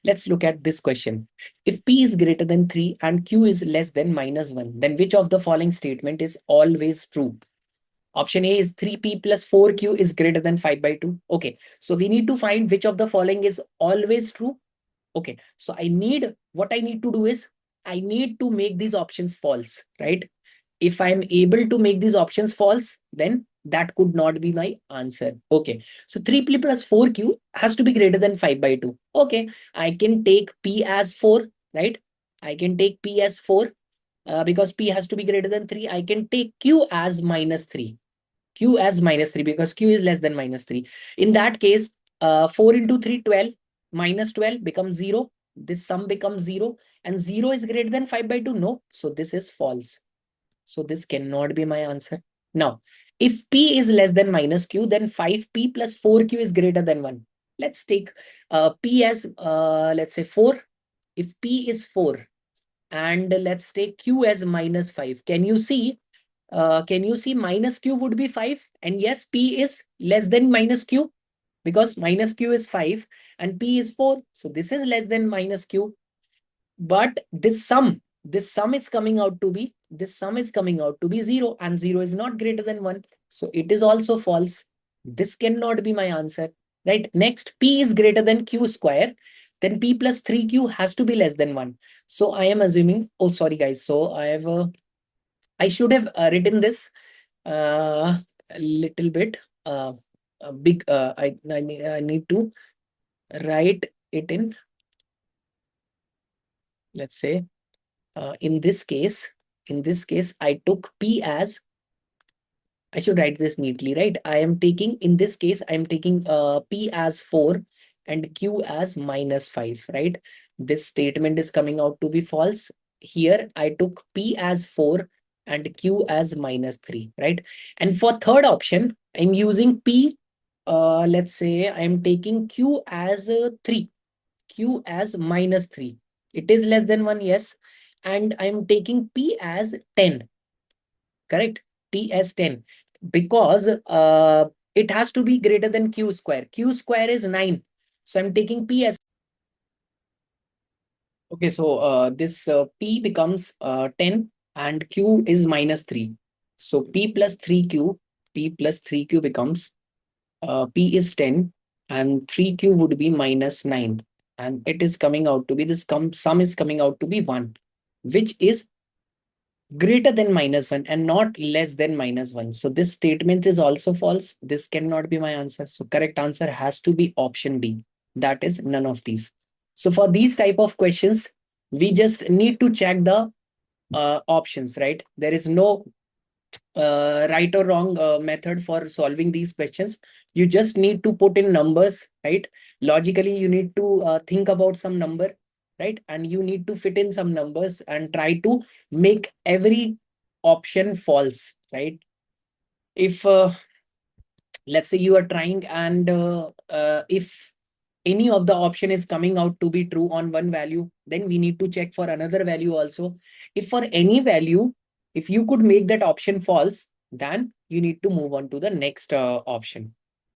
Let's look at this question. If P is greater than 3 and Q is less than -1, then which of the following statement is always true? Option A is 3P plus 4Q is greater than 5 by 2. Okay, so we need to find which of the following is always true. Okay, so what I need to do is I need to make these options false, right? If I'm able to make these options false, then that could not be my answer. Okay, so 3P plus 4Q has to be greater than 5 by 2. Okay, I can take P as 4, right? I can take P as 4 because P has to be greater than 3. I can take Q as -3. Q as -3 because Q is less than -3. In that case, 4 into 3, 12, -12 becomes 0. This sum becomes 0 and 0 is greater than 5 by 2. No, so this is false. So this cannot be my answer. Now, if P is less than -Q, then 5P plus 4Q is greater than 1. Let's take P as, let's say 4. If P is 4 and let's take Q as -5. Can you see -Q would be 5? And yes, P is less than -Q because -Q is 5 and P is 4. So this is less than -Q. But this sum is coming out to be 0 and 0 is not greater than 1. So it is also false. This cannot be my answer, right? Next, P is greater than Q square. Then P plus 3Q has to be less than 1. So I am assuming, oh, sorry guys. So I should have written this a little bit big. I need to write it in, let's say, in this case, I took P as, I should write this neatly, right? I am taking, in this case, I am taking P as 4 and Q as -5, right? This statement is coming out to be false. Here, I took P as 4 and Q as -3, right? And for third option, I'm using P, let's say I'm taking Q as 3, Q as -3. It is less than 1, yes. And I'm taking P as 10, correct? T as 10 because it has to be greater than Q square. Q square is 9. So I'm taking P as, okay, so this P becomes 10 and Q is -3. So P plus 3Q becomes P is 10 and 3Q would be -9. And it is coming out to be, this sum is coming out to be 1, which is greater than -1 and not less than -1. So this statement is also false. This cannot be my answer. So correct answer has to be option D. That is none of these. So for these type of questions, we just need to check the options, right? There is no right or wrong method for solving these questions. You just need to put in numbers, right? Logically, you need to think about some number, right? And you need to fit in some numbers and try to make every option false, right? If let's say you are trying and if any of the option is coming out to be true on one value, then we need to check for another value also. If for any value, if you could make that option false, then you need to move on to the next option.